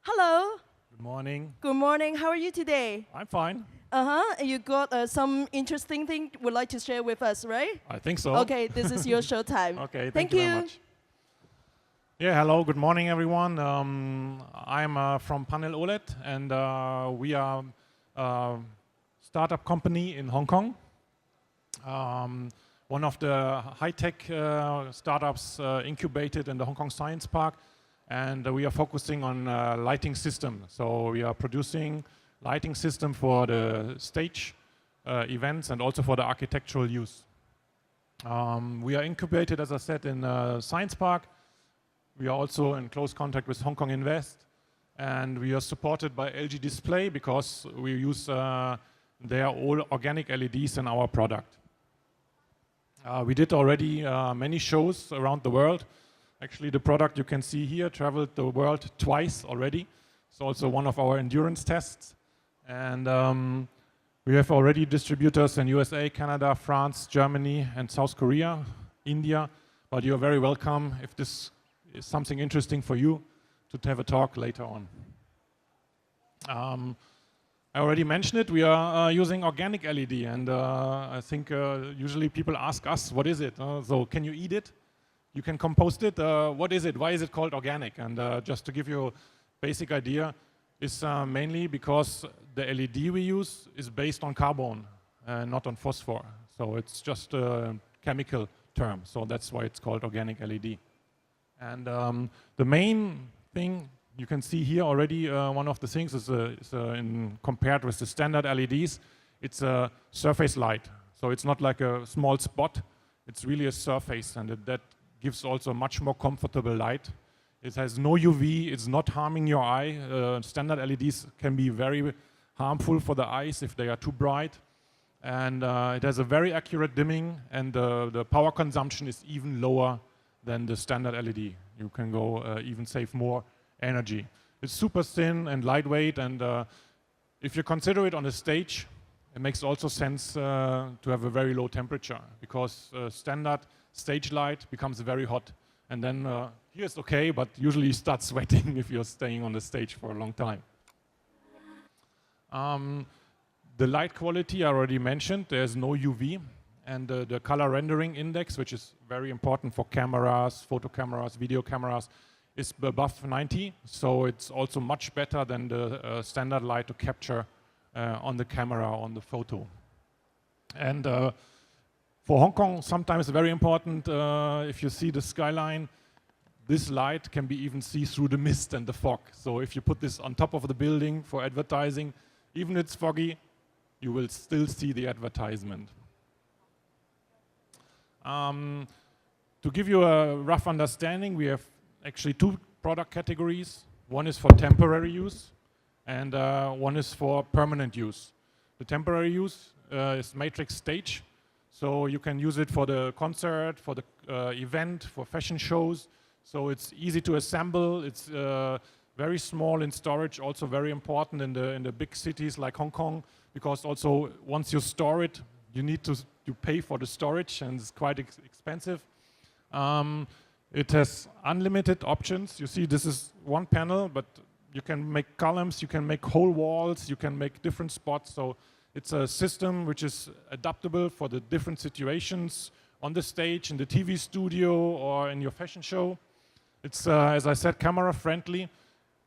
Hello. Good morning. Good morning. How are you today? I'm fine. You got some interesting thing would like to share with us, right? I think so. Okay, this is your show time. Okay, Thank thank you you. very much. Yeah, hello, good morning, everyone. I'm from Paneloled, and we are a startup company in Hong Kong. One of the high-tech startups incubated in the Hong Kong Science Park, and we are focusing on lighting system. So we are producing lighting system for the stage events and also for the architectural use. We are incubated, as I said, in Science Park. We are also in close contact with Hong Kong Invest, and we are supported by LG Display because we use their all organic LEDs in our product. We did already many shows around the world. Actually, the product you can see here traveled the world twice already. It's also one of our endurance tests. And we have already distributors in USA, Canada, France, Germany, and South Korea, India. But you're very welcome if this is something interesting for you to have a talk later on. I already mentioned it, we are using organic LED, and I think usually people ask us, what is it? So can you eat it? You can compost it? What is it? Why is it called organic? And just to give you a basic idea, it's mainly because the LED we use is based on carbon, not on phosphor. So it's just a chemical term, so that's why it's called organic LED. And the main thing you can see here already, one of the things is, compared with the standard LEDs, it's a surface light. So it's not like a small spot, it's really a surface, and that gives also much more comfortable light. It has no UV, it's not harming your eye. Standard LEDs can be very harmful for the eyes if they are too bright. And it has a very accurate dimming, and the power consumption is even lower than the standard LED. You can go even save more energy. It's super thin and lightweight, and if you consider it on a stage, it makes also sense to have a very low temperature, because standard stage light becomes very hot, and then here it's okay, but usually you start sweating if you're staying on the stage for a long time. The light quality I already mentioned, there's no UV, and the color rendering index, which is very important for cameras, photo cameras, video cameras, is above 90, so it's also much better than the standard light to capture on the camera, on the photo. And for Hong Kong, sometimes very important, if you see the skyline, this light can be even seen through the mist and the fog. So if you put this on top of the building for advertising, even if it's foggy, you will still see the advertisement. To give you a rough understanding, we have actually two product categories. One is for temporary use, and one is for permanent use. The temporary use is matrix stage, so you can use it for the concert, for the event, for fashion shows. So it's easy to assemble. It's very small in storage, also very important in the big cities like Hong Kong, because also once you store it, you need to pay for the storage, and it's quite expensive. It has unlimited options. You see, this is one panel, but you can make columns, you can make whole walls, you can make different spots. So it's a system which is adaptable for the different situations on the stage, in the TV studio, or in your fashion show. It's, as I said, camera friendly.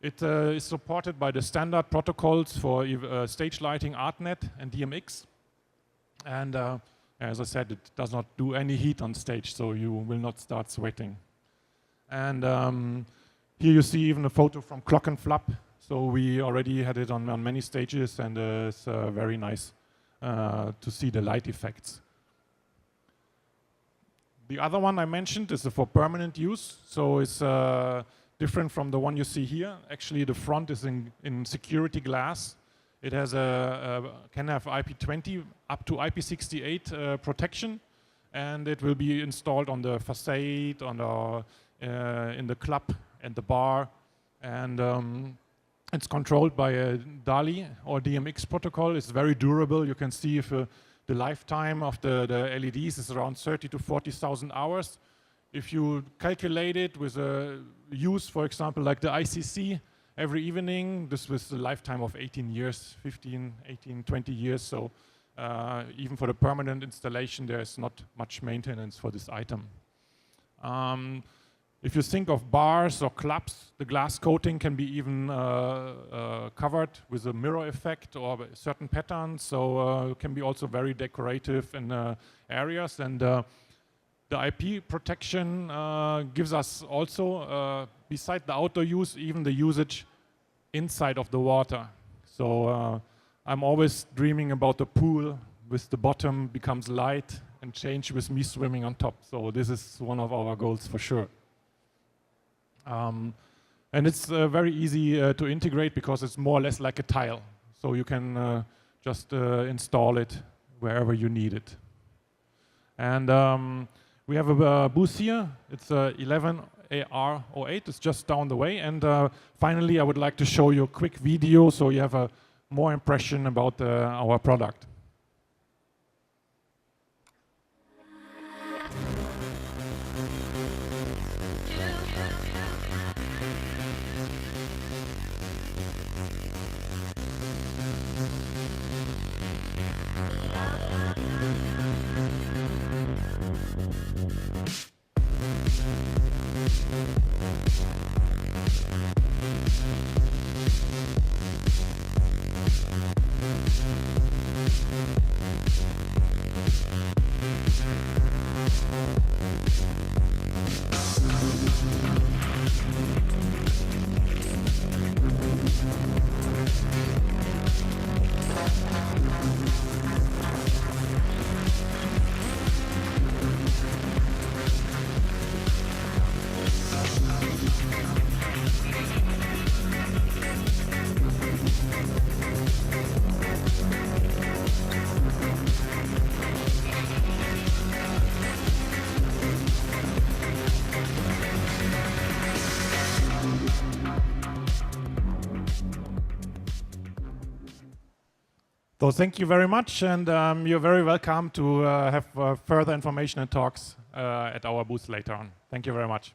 It is supported by the standard protocols for stage lighting, ArtNet and DMX. And as I said, it does not do any heat on stage, so you will not start sweating. And here you see even a photo from Clock and Flap. So we already had it on many stages, and it's very nice to see the light effects. The other one I mentioned is for permanent use. So it's different from the one you see here. Actually, the front is in security glass. It has can have IP20 up to IP68 protection, and it will be installed on the facade, on the in the club and the bar, and it's controlled by a DALI or DMX protocol. It's very durable. You can see if the lifetime of the LEDs is around 30 to 40,000 hours. If you calculate it with a use, for example, like the ICC, every evening. This was a lifetime of 18 years, 15, 18, 20 years. So even for the permanent installation, there's not much maintenance for this item. If you think of bars or clubs, the glass coating can be even covered with a mirror effect or a certain pattern. So it can be also very decorative in areas. And the IP protection gives us also, beside the outdoor use, even the usage inside of the water. So I'm always dreaming about the pool with the bottom becomes light and change with me swimming on top. So this is one of our goals for sure. And it's very easy to integrate because it's more or less like a tile. So you can just install it wherever you need it. And we have a booth here. It's 11AR08. It's just down the way. And finally, I would like to show you a quick video so you have a more impression about our product. So thank you very much, and you're very welcome to have further information and talks at our booth later on. Thank you very much.